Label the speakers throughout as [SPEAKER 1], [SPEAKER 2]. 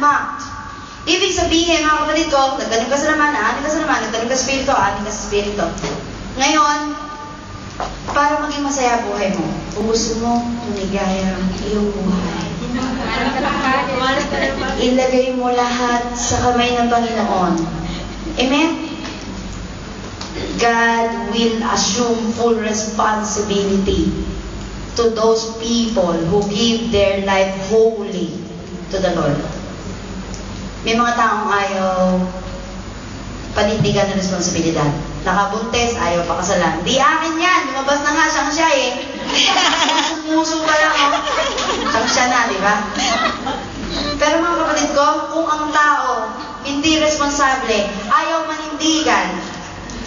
[SPEAKER 1] mocked. Ibig sabihin, mga kapatid ko, nagtanim ka sa laman, aanin ka sa laman, nagtanim ka sa spirito, aanin ka sa spirito. Ngayon, para maging masaya buhay mo, ubusin mo, tunigaya ang iyong buhay. Ilagay mo lahat sa kamay ng Panginoon. Amen? God will assume full responsibility to those people who give their life wholly to the Lord. May mga taong ayaw panindigan ng responsibilidad. Nakabuntes, ayaw pakasalan. Di akin yan! Lumabas na nga, siyang siya eh. Muso pa lang oh. Siyang siya na, di ba? Pero mga kapatid ko, kung ang tao hindi responsable, ayaw manindigan,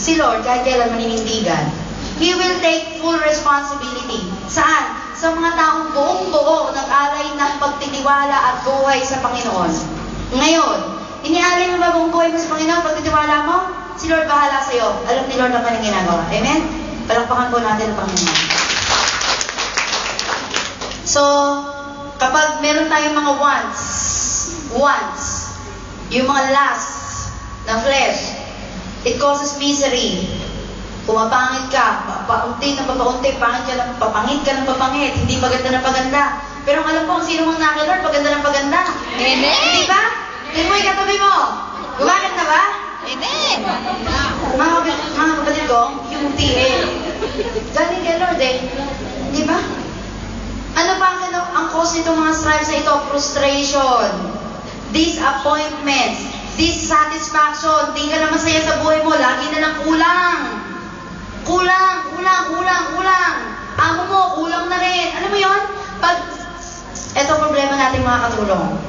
[SPEAKER 1] si Lord, kahit kailan maninindigan, He will take full responsibility. Saan? Sa mga taong buong-buo nag-alay ng pagtitiwala at buhay sa Panginoon. Ngayon, inialay mo ba buong buhay mo sa Panginoon? Pagtitiwala mo, si Lord bahala sa'yo. Alam ni Lord ang kanyang ginagawa. Amen? Palakpakan po natin ang Panginoon. So, kapag meron tayong mga wants, yung mga lusts ng flesh, it causes misery. Pumapangit ka, papaunti ng papaunti, papangit ka ng papangit, hindi paganda ng paganda. Pero alam po, sino mong naki Lord, paganda ng paganda.
[SPEAKER 2] Amen.
[SPEAKER 1] Hindi ba? Hindi mo ikatabi mo. Gumaganda ba?
[SPEAKER 2] Amen.
[SPEAKER 1] Mga kapatid ko, yung TL. Galing kay Lord eh. Di ba? Ano ba ang cause nitong mga stripes na ito? Frustration, disappointments, dissatisfaction, di ka na masaya sa buhay mo, lagi na lang kulang. Kulang. Amo mo, kulang na rin. Alam mo yun? Ito problema natin mga katulong.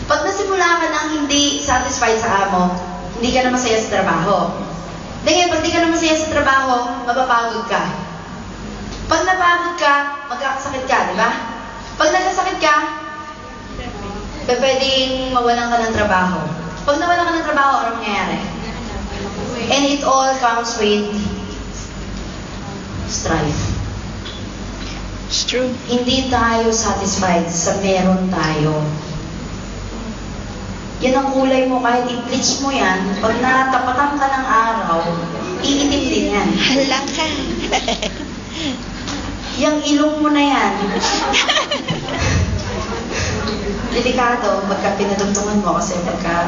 [SPEAKER 1] Pag nasimula ka nang hindi satisfied sa amo, hindi ka na masaya sa trabaho. Dahil pag di ka na masaya sa trabaho, mapapagod ka. Pag napagod ka, magkakasakit ka, di ba? Pag nagkasakit ka, pwedeng mawalan ka ng trabaho. Pag nawalan ka ng trabaho, ano mangyayari? And it all comes with strife.
[SPEAKER 2] It's true.
[SPEAKER 1] Hindi tayo satisfied sa meron tayo. Yan ang kulay mo, kahit i-bleach mo yan, pag natapatan ka ng araw, iitim din yan.
[SPEAKER 2] Hala ka.
[SPEAKER 1] Yang ilong mo na yan. Delikado, pagka pinadugtungan mo, kasi pagka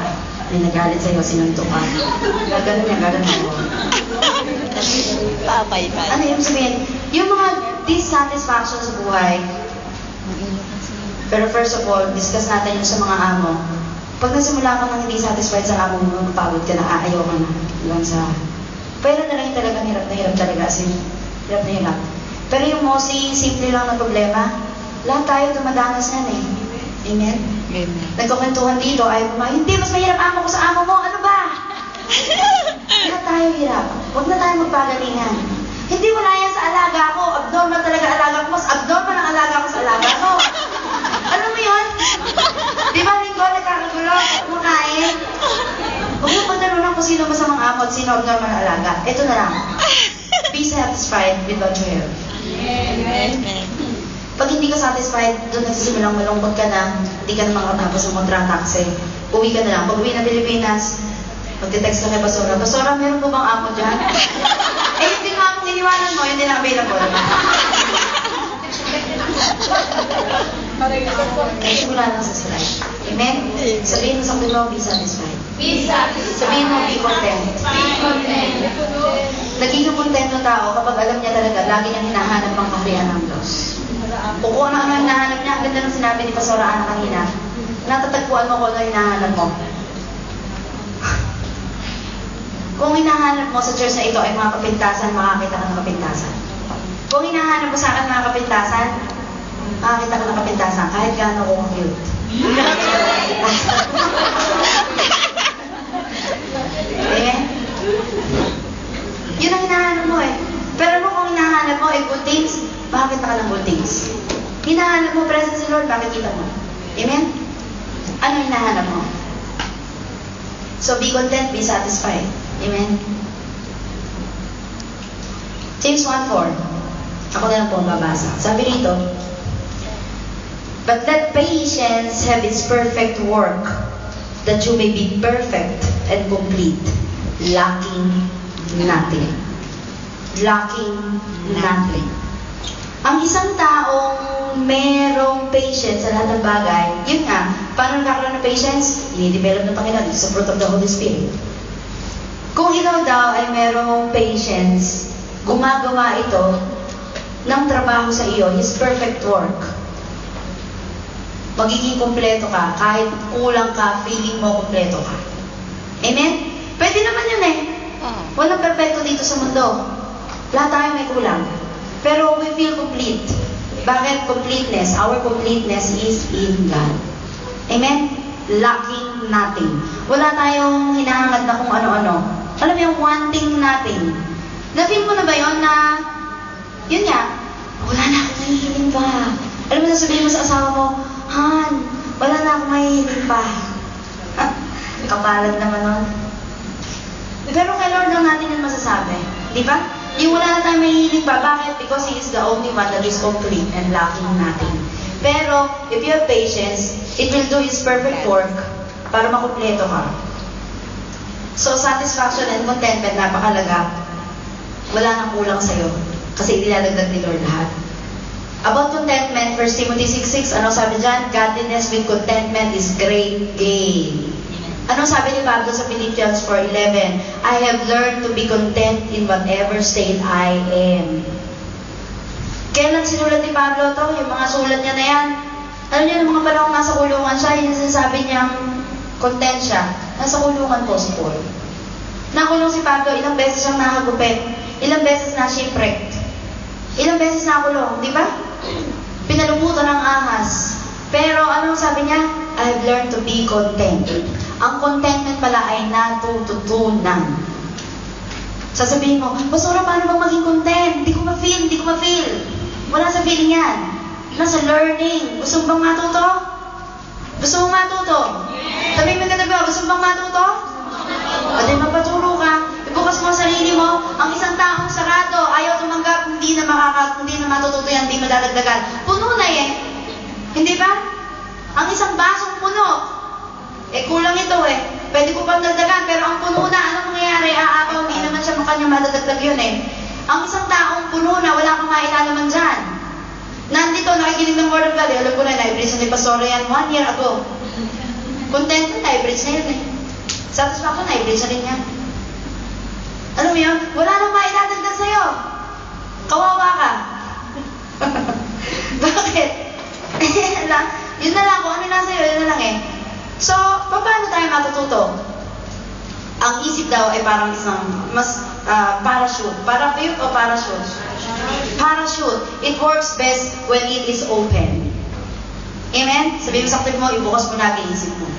[SPEAKER 1] may nagalit sa'yo, sinunto ka. Gaganon mo.
[SPEAKER 2] Papay pa.
[SPEAKER 1] Ano yung sabihin? Yung mga dissatisfaction sa buhay, pero first of all, discuss natin yung sa mga amo. Pag nasimula ka nang hindi satisfied sa amo mo, magpagod ka na, aayaw ka na. Hanggang sa... Pero na lang yung talagang hirap talaga. Hirap na hirap. Pero yung mostly, simple lang na problema, lahat tayo dumadanas yan eh. Amen?
[SPEAKER 2] Amen.
[SPEAKER 1] Nagkukwentuhan dito, hindi, mas mahirap amo ko sa amo mo. Ano ba? Lahat tayo hirap. Huwag na tayo magpagalingan. Hindi wala yan sa alaga ko. Abnormal talaga alaga ko. Mas abnormal ang alaga ko sa alaga ko. Alam mo yun? Di ba, Linggo, nagkakagulo? Mukain. Huwag na pagtalunan kung sino masamang amo at sino abnormal na alaga. Ito na lang. Be satisfied with what you have.
[SPEAKER 2] Amen.
[SPEAKER 1] Pag hindi ka satisfied, doon nagsisimulang malungkot ka na, hindi ka na makatapos ng kontrata kasi uwi ka na lang. Pag uwi ng Pilipinas, magte-text ka kay Pastora, Pastora, meron po bang amo dyan? Eh, hindi nga akong iniwanan mo, hindi na available. Eh, simula lang sa slide. Amen? Sabihin mo sa kulo, be satisfied.
[SPEAKER 3] Be satisfied.
[SPEAKER 1] Sabihin mo, be content.
[SPEAKER 3] Be content.
[SPEAKER 1] Naging content ng tao kapag alam niya talaga, lagi niyang hinahanap ang kaharian ng Diyos. Kung ano ang hinahanap niya, ang ganda ng sinabi ni Pastora Ana kanina, natatagpuan mo kung ano hinahanap mo. Kung hinahanap mo sa church na ito ay mga kapintasan, makakita ka ng kapintasan. Kung hinahanap mo sa akin mga kapintasan, makakita ka ng kapintasan, kahit gaano kong cute. Amen? Yun ang hinahanap mo eh. Pero kung hinahanap mo ay good things, makakita ka ng good things. Hinahanap mo presence ni Lord, makikita mo. Amen? Ano hinahanap mo? So be content, be satisfied. Amen? James 1:4. Ako na lang po ang babasa. Sabi rito, But let patience have its perfect work, that you may be perfect and complete, lacking nothing. Lacking nothing. Ang isang taong merong patience sa lahat ng bagay, yun nga, paano nakakaroon ng patience? I-develop ng Panginoon sa fruit of the Holy Spirit. Kung ikaw daw ay merong patience, gumagawa ito ng trabaho sa iyo, His perfect work. Magiging kumpleto ka, kahit kulang ka, feeling mo kumpleto ka. Amen? Pwede naman yun eh. Walang perfecto dito sa mundo. Lahat tayo may kulang. Pero we feel complete. Bakit completeness? Our completeness is in God. Amen? Lacking nothing. Wala tayong hinahangad na kung ano-ano. Alam mo yung wanting nothing. Na-feel mo na ba yun na, yun nga, wala na akong mahihiling pa. Alam mo, sasabihin mo sa asawa mo, Han, wala na akong mahihiling pa. Kapalag naman nun. Pero kay Lord lang natin yung masasabi. Di ba? Yung wala na tayong mahihiling pa. Bakit? Because He is the only one that is complete and lacking nothing. Pero, if you have patience, it will do His perfect work para makumpleto ka. So, satisfaction and contentment, napakalaga. Wala nang kulang sa'yo. Kasi ilalagdag ni Lord lahat. About contentment, 1 Timothy 6:6, ano sabi dyan? Godliness with contentment is great gain. Ano sabi ni Pablo sa Philippians 4:11? I have learned to be content in whatever state I am. Kailan sinulat ni Pablo to? Yung mga sulat niya na yan. Alam niyo, yung mga panahon nasa kulungan siya, yung sinasabi niyang content siya. Nasa kulungan po si Paul. Nakulong si Pablo, ilang beses siyang nakagupit. Ilang beses na shipwrecked. Ilang beses nakulong, di ba? Pinalumutan ng ahas. Pero anong sabi niya? I've learned to be content. Ang contentment pala ay natututunan. Sasabihin mo, Pastora, paano bang maging content? Hindi ko ma-feel. Wala sa feeling yan. Nasa learning. Gusto mo bang matuto? Gusto mo matuto? Sabihin mo katabi, gusto mo bang matuto? O di magpaturo ka. Ibukas mo ang sarili mo. Ang isang taong sarado, ayaw tumanggap, hindi na matututo yan, hindi madadagdagan. Puno na eh. Hindi ba? Ang isang basong puno. Kulang ito eh. Pwede ko pang dagdagan, pero ang puno na, anong mangyayari? Aapaw, hindi naman siya makanya madadagdag yun eh. Ang isang taong puno na, wala kang mailalaman dyan. Nandito, nakikinig ng Word of God. Alam ko na, na-bridge na ni Pastora yan 1 year ago. Content na, na-bridge na yun eh. Satisfaction, na-bridge na rin yan. Alam mo yun? Wala nang mailadagdag sa'yo. Kawawa ka. Bakit? Yun na lang, kung ano na sa'yo, yun na lang eh. So, paano tayo matututo? Ang isip daw ay parang isang parachute. Parachute o parachute? Parachute. It works best when it is open. Amen? Sabihin mo sa kapatid mo, ibukas mo natin isip mo.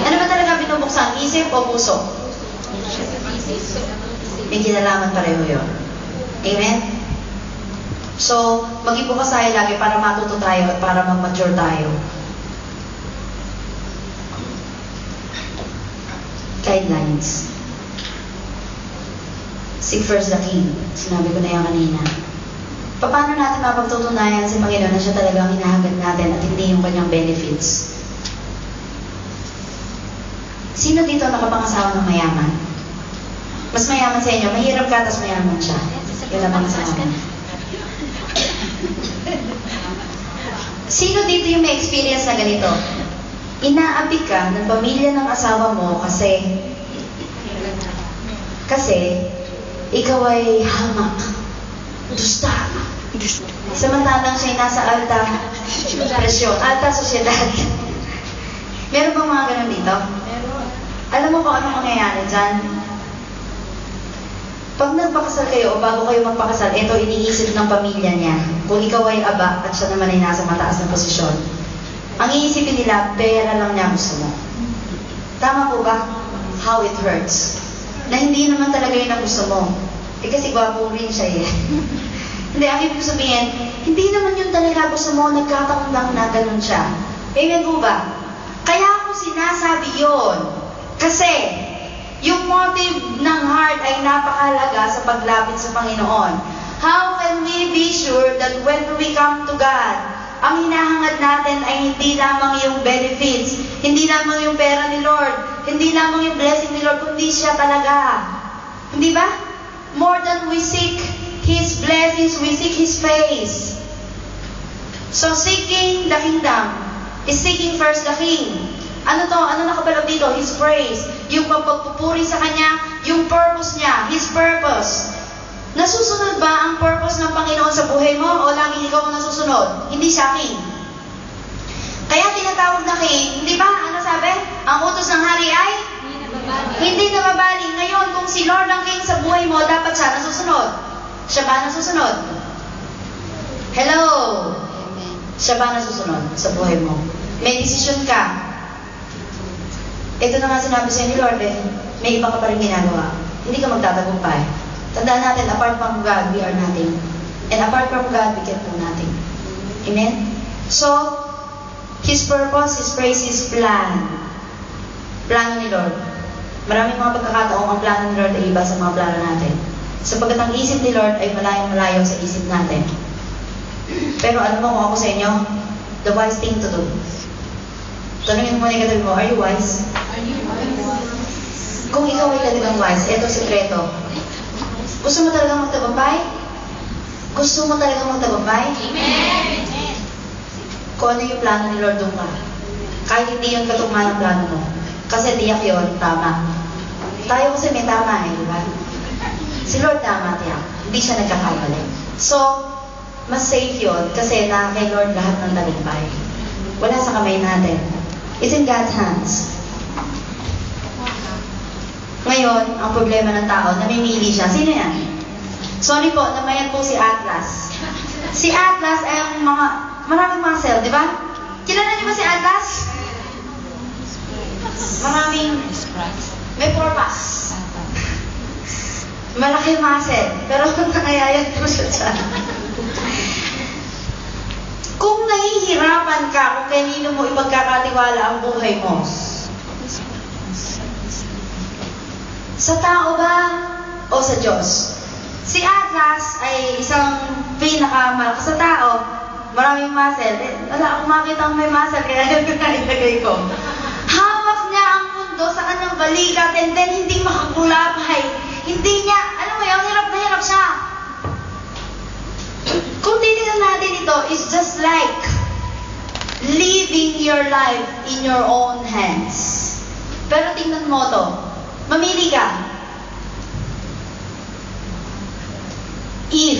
[SPEAKER 1] Ano ba talaga binubuksan? Isip o puso? May kinalaman pareho yun. Amen? So, mag-ibukas tayo lagi para matuto tayo at para mag-mature tayo. Guidelines. Seek first the King. Sinabi ko na yan kanina. Paano natin mapagtutunayan sa Panginoon na siya talagang hinahagad natin at hindi yung kanyang benefits? Sino dito nakapangasawa ng mayaman? Mas mayaman sa inyo. Mahirap ka, tapos mayaman siya. Yun ang pangasawa. Sino dito yung may experience na ganito? Inaapi ka ng pamilya ng asawa mo kasi ikaw ay hamak, dusta. Samantalang siya'y nasa alta presyon, alta sosyedad. Meron bang mga ganun dito? Alam mo kung anong mangyayari dyan? Pag nagpakasal kayo o bago kayo magpakasal, ito iniisip ng pamilya niya. Kung ikaw ay aba at siya naman ay nasa mataas na posisyon, ang iisipin nila, pera lang niya gusto mo. Tama po ba? How it hurts. Na hindi naman talaga yun ang gusto mo. Kasi gwapo rin siya eh. Hindi, ang ibig sabihin, hindi naman yun talaga gusto mo, nagkataon lang na ganun siya. Amen po ba? Kaya ako sinasabi yun. Kasi, yung motive ng heart ay napakahalaga sa paglapit sa Panginoon. How can we be sure that when we come to God, ang hinahangad natin ay hindi lamang yung benefits, hindi lamang yung pera ni Lord, hindi lamang yung blessing ni Lord, kundi siya talaga. Hindi ba? More than we seek His blessings, we seek His face. So seeking the kingdom is seeking first the King. Ano to? Ano nakabalog dito? His praise. Yung pagpupuri sa Kanya, yung purpose niya, His purpose. Nasusunod ba ang purpose ng Panginoon sa buhay mo o laging ikaw ang nasusunod? Hindi siya King. Kaya tinatawag na King, di ba? Ano sabi? Ang utos ng hari ay? Hindi nababali. Ngayon, kung si Lord ang King sa buhay mo, dapat siya nasusunod. Siya ba nasusunod? Hello? Siya ba nasusunod sa buhay mo? May desisyon ka. Ito na nga sinabi sa'yo ni Lord may iba ka pa rin ginagawa. Hindi ka magtatagumpay. Tandaan natin, apart from God, we are nothing. And apart from God, we can do nothing. Amen? So, His purpose, His praise, His plan. Plano ni Lord. Maraming mga pagkakataong ang plano ni Lord ay iba sa mga plano natin. Sapagkat ang isip ni Lord ay malayong-malayo sa isip natin. Pero alam mo kung ako sa inyo, the wise thing to do. Tanungin mo na yung katabi mo, are you wise? Kung ikaw ay talagang wise, eto sekreto. Gusto mo talagang magtagumpay? Gusto mo talagang magtagumpay?
[SPEAKER 3] Amen.
[SPEAKER 1] Kung ano yung plano ni Lord doon ka. Kahit hindi yung katugma ng plano mo. Kasi tiyak yun, tama. Tayo kasi may tama di ba? Si Lord tama, tiyak. Hindi siya nagkakamali. So, mas safe yun kasi na kay Lord lahat ng tagumpay. Wala sa kamay natin. It's in God's hands. Ngayon, ang problema ng tao, namimili siya. Sino yan? Sorry po, namayan po si Atlas. Si Atlas ay ang maraming muscle, di ba? Kilala niyo ba si Atlas? Maraming, may purpose. Malaki muscle, pero nangyayat po siya dyan. Kung nahihirapan ka kung kanino mo ipagkakatiwala ang buhay mo, sa tao ba o sa Diyos? Si Atlas ay isang pinakamalakas sa tao. Maraming muscle. Wala akong makita may muscle, kaya ilagay ko. Hawak niya ang mundo sa kanyang balikat and then hindi makakulapay. Hindi niya, alam mo yun, hirap na hirap siya. Kung titignan natin ito, it's just like living your life in your own hands. Pero tingnan mo to. Mamili ka. If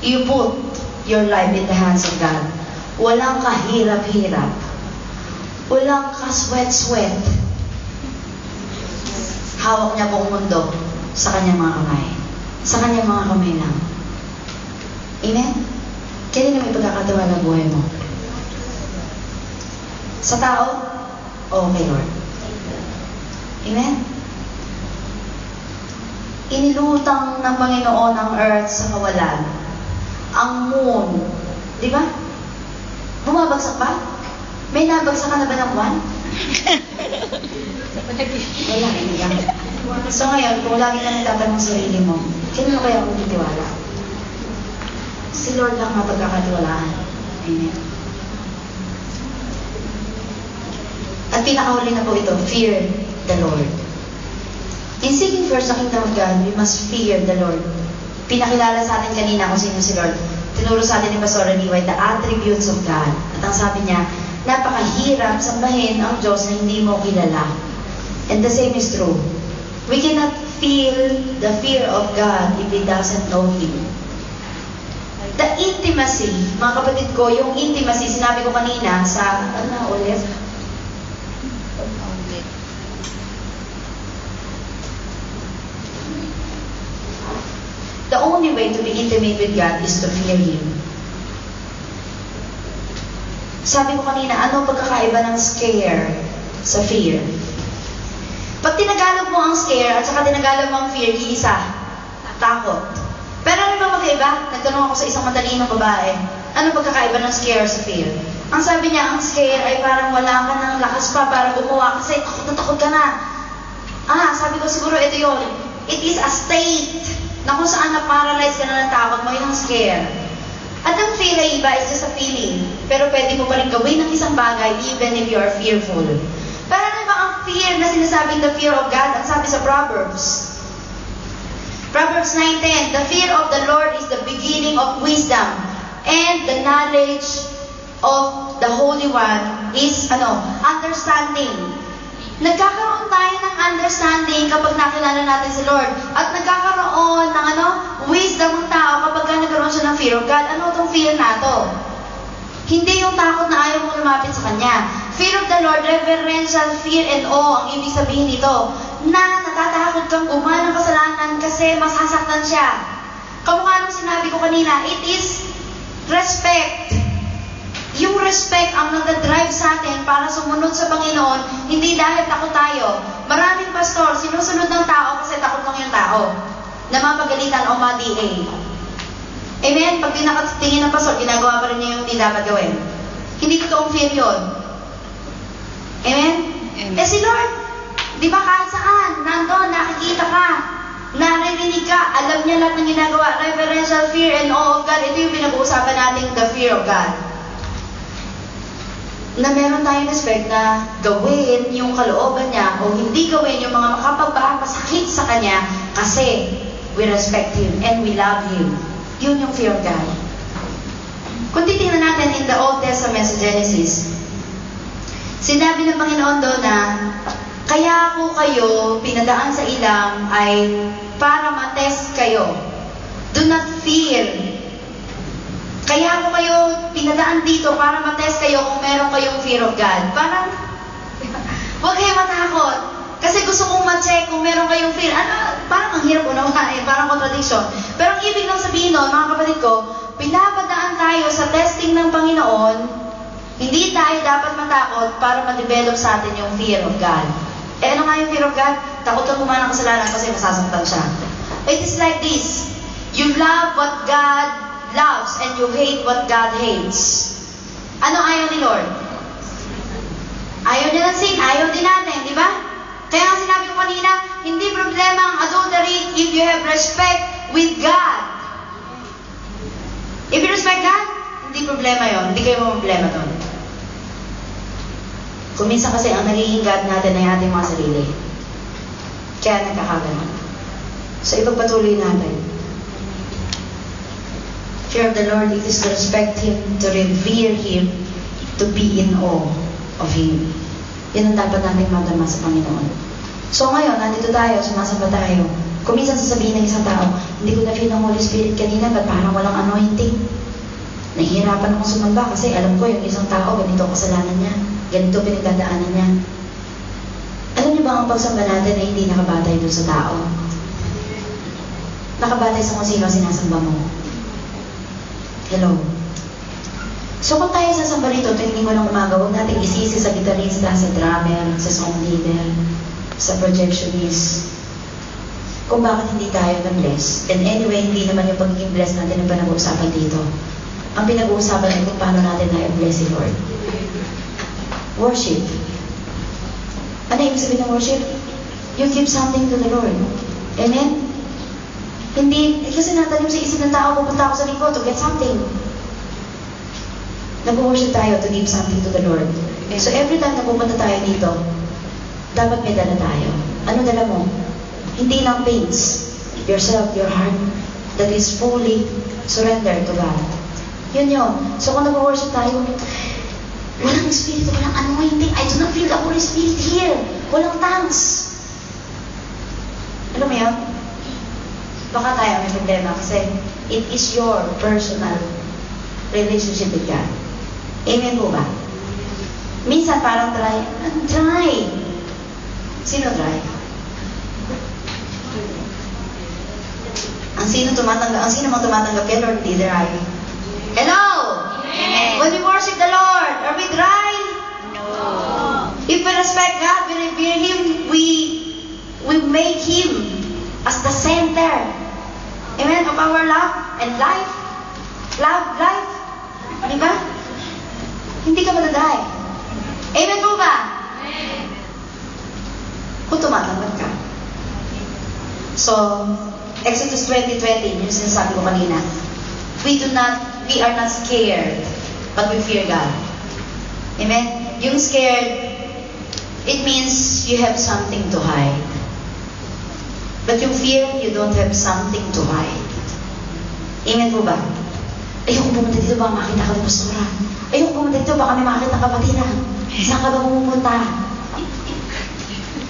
[SPEAKER 1] you put your life in the hands of God, walang kahirap-hirap, walang kaswet-swet, hawak niya buong mundo sa kanyang mga kamay. Sa kanyang mga kamay lang. Amen? Kaya na may pagkakatiwala buhay mo. Sa tao, o kay Lord. Amen? Inilutang ng Panginoon ang earth sa kawalan. Ang moon, di ba? Bumabagsak ba? May nabagsak ka na ba ng buwan? Wala, hindi lang. So ngayon, kung lagi ka nagtatanong sa sarili mo, kailan kaya ako magtitiwala? Si Lord lang mapagkakatiwalaan. Amen. At pinakahuli na po ito, fear the Lord. In seeking first the kingdom of God, we must fear the Lord. Pinakilala sa atin kanina kung sino si Lord. Tinuro sa atin ni Pastor Raniway, the attributes of God. At ang sabi niya, napakahirap sambahin ang Diyos na hindi mo kilala. And the same is true. We cannot feel the fear of God if we doesn't know Him. The intimacy, mga kapatid ko, yung intimacy, sinabi ko kanina sa, ulit? The only way to be intimate with God is to fear Him. Sabi ko kanina, ano pagkakaiba ng scare sa fear? Pag tinagalog mo ang scare at saka tinagalog mo ang fear, iisa, takot. Pero ano ba magkaiba? Nagtanong ako sa isang matalinong babae, ano pagkakaiba ng scare sa fear? Ang sabi niya, ang scare ay parang wala ka ng lakas pa para gumawa kasi takot na takot ka na. Sabi ko siguro ito yun. It is a state na kung saan na-paralyze ka na ng takot mo, yun ang scare. At ang fear ay iba, is just a feeling. Pero pwede mo pa rin gawin ng isang bagay even if you are fearful. Pero ano ba ang fear na sinasabing the fear of God? Ang sabi sa Proverbs. Proverbs 9:10, the fear of the Lord is the beginning of wisdom, and the knowledge of the Holy One is understanding. Nagkakaroon tayo ng understanding kapag nakilala natin si Lord. At nagkakaroon ng wisdom ng tao kapag nagkaroon siya ng fear of God. Ano itong fear na to? Hindi yung takot na ayaw mong lumapit sa Kanya. Fear of the Lord, reverential fear and awe, ang ibig sabihin nito, na natatakot kang gumawa ng kasalanan kasi masasaktan siya. Kamukha nung sinabi ko kanina, it is respect. Yung respect ang nag-drive sa atin para sumunod sa Panginoon, hindi dahil takot tayo. Maraming pastor, sinusunod ng tao kasi takot lang yung tao. Na mapagalitan o ma-DA. Amen? Pag pinakatingin ng pastor, ginagawa pa rin niya yung hindi dapat gawin. Hindi totoong fear yun. Amen?
[SPEAKER 2] Amen.
[SPEAKER 1] Eh si Lord, di ba kahit saan, nandun, nakikita ka, naririnig ka, alam niya lahat ng ginagawa, reverential fear and awe of God. Ito yung pinag-uusapan natin, the fear of God. Na meron tayong respect na gawin yung kalooban niya o hindi gawin yung mga makapagpapasakit sa Kanya kasi we respect Him and we love Him. Yun yung fear of God. Kung titingnan natin in the Old Testament sa Genesis, sinabi ng Panginoon doon na kaya ako kayo pinadaan sa ilang ay para matest kayo. Do not fear. Kaya ako kayo pinadaan dito para matest kayo kung meron kayong fear of God. Parang, huwag kayo matakot. Kasi gusto kong ma-check kung meron kayong fear. Parang ang hirap unawain, parang contradiction. Pero ang ibig lang sabihin nun, mga kapatid ko, pinapadaan tayo sa testing ng Panginoon, hindi tayo dapat matakot para ma-develop sa atin yung fear of God. Eh ano nga yung fear of God? Takot kang gumawa ng kasalanan kasi masasaktan siya. It is like this. You love what God loves and you hate what God hates. Ano ayaw ni Lord? Ayaw niya ng sin, ayaw din natin, di ba? Kaya nga sinabi ko kanina, hindi problema ang adultery if you have respect with God. If you respect God, hindi problema yon, hindi kayo problema doon. Kung minsan kasi ang nagiging God natin ay ating mga sarili. Kaya nagkakaganon. So ipagpatuloy natin. Fear of the Lord, it is to respect Him, to revere Him, to be in awe of Him. Yan ang dapat nating madama sa Panginoon. So ngayon, nandito tayo, sumasamba tayo. Kung minsan sasabihin ng isang tao, hindi ko na-feel ng Holy Spirit kanina, ba't parang walang anointing? Nahihirapan akong sumamba kasi alam ko yung isang tao, ganito ang kasalanan niya, ganito pinagdadaanan niya. Alam niyo ba ang pagsamba natin ay hindi nakabatay doon sa tao? Nakabatay sa kung sino sinasamba mo. Hello. So kung tayo sasamba rito, tuwing linggo ng umaga, huwag natin isisi sa gitarista, sa drummer, sa song leader, sa projectionist, kung bakit hindi tayo na-bless. And anyway, hindi naman yung pagiging bless natin ang pinag-uusapan dito. Ang pinag-uusapan ay kung paano natin na-bless si Lord. Worship. Ano ibig sabihin ng worship? You give something to the Lord. Amen? Hindi, kasi natanim sa isip ng tao, pupunta ako sa linggo to get something. Nag-worship tayo to give something to the Lord. So every time na pupunta tayo dito, dapat may dala tayo. Ano dala mo? Hindi lang things. Yourself, your heart, that is fully surrendered to God. Yun yun. So kung nag-worship tayo, walang Espiritu, walang anointing. I do not feel the Holy Spirit here. Walang tongues. Alam mo yun? Baka tayo may problema kasi it is your personal relationship with God. Amen po ba? Minsan parang dry. Dry. Sino dry? Ang sino mang tumatanggap kay Lord, di dry. Hello!
[SPEAKER 2] Amen.
[SPEAKER 1] When we worship the Lord, are we dry?
[SPEAKER 2] No.
[SPEAKER 1] If we respect God, we revere Him, we make Him as the center. Amen? Of our love and life. Love, life. Di ba? Hindi ka madadry. Amen po ba?
[SPEAKER 3] Amen.
[SPEAKER 1] Kung tumatanggap ka. So, Exodus 20:20, yung sinasabi ko kanina, we do not we are not scared, but we fear God. Amen? Yung scared, it means you have something to hide. But yung fear, you don't have something to hide. Amen po ba? Ayoko pumunta dito, baka makita ka ng pastora. Ayoko pumunta dito, baka may makita ng kapatiran. Saan ka ba pumunta?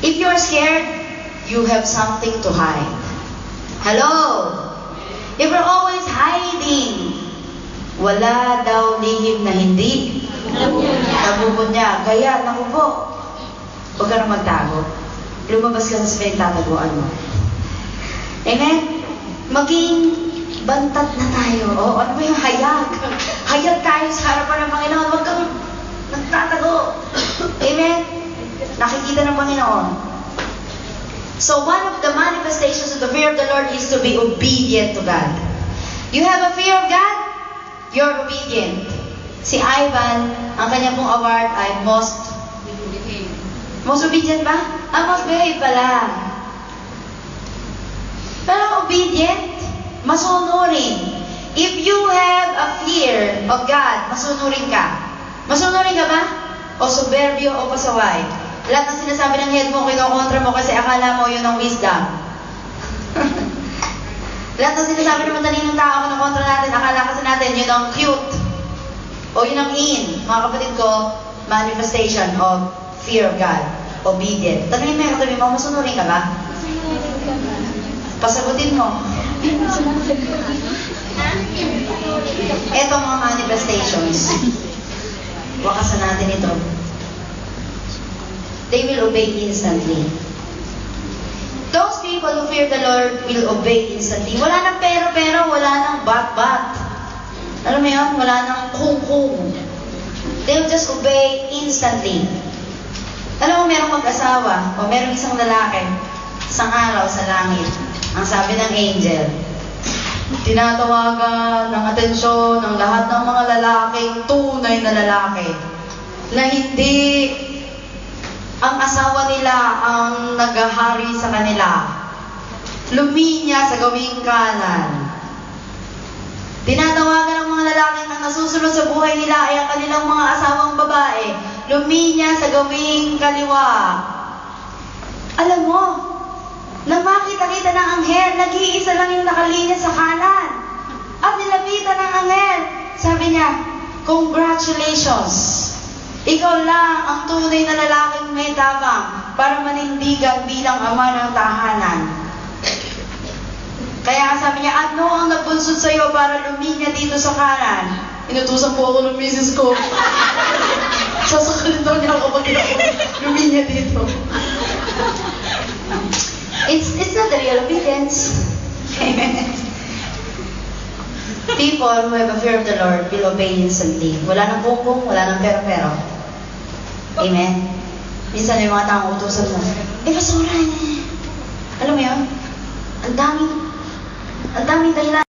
[SPEAKER 1] If you are scared, you have something to hide. Hello? If you're always hiding, wala daw lihim na hindi nabubunyag. Kaya, naku po, huwag ka na magtago. Lumabas ka sa pinagtataguan mo. Amen? Maging bantat na tayo. O, ano ba yung hayag? Hayag tayo sa harapan ng Panginoon. Huwag kang nagtatago. Amen? Nakikita ng Panginoon. So, one of the manifestations of the fear of the Lord is to be obedient to God. You have a fear of God? You're obedient. Si Ivan, ang kanya pong award ay most obedient ba? Most behave pala. Pero obedient, masunurin. If you have a fear of God, masunurin ka. Masunurin ka ba? O soberbio o pasaway? Lahat ng sinasabi ng head mo, kinokontra mo kasi akala mo yun ang wisdom. Lahat ng sinasabi ng matalinong tao, kinokontra natin, akala kasi natin yun ang cute. O yun ang in. Mga kapatid ko, manifestation of fear of God. Obedient. Tanungin mo yung katabi mo, masunurin ka ba? Pasagutin mo. Ito mga manifestations. Wakasan natin ito. They will obey instantly. Those people who fear the Lord will obey instantly. Wala nang pero, wala nang but. Alam mo yun? Wala nang kung. They will just obey instantly. Alam mo, merong mag-asawa o merong isang lalaki, isang araw sa langit. Ang sabi ng angel, tinatawagan ng atensyon ng lahat ng mga lalaking tunay na lalaki na hindi ang asawa nila ang naghahari sa kanila. Luminya sa gawing kanan. Tinatawagan ng mga lalaking ang nasusunod sa buhay nila ay ang kanilang mga asawang babae. Luminya sa gawing kaliwa. Alam mo, nang makita-kita ng anghel, nag-iisa lang yung nakalinya sa kanan. At nilapitan ng anghel. Sabi niya, congratulations! Ikaw lang ang tunay na lalaking may tapang para manindigan bilang ama ng tahanan. Kaya sabi niya, ano ang nagbunsod sa iyo para luminya dito sa kanan? Inutusan po ako ng misis ko. Sasakalin daw niya ako pag luminya dito. It's not the real obedience. Amen. People who have a fear of the Lord will obey instantly. Wala nang kung, wala nang pero. Amen. Minsan yung mga taong utusan mo, basura niya. Alam mo yun? Ang daming dahilan.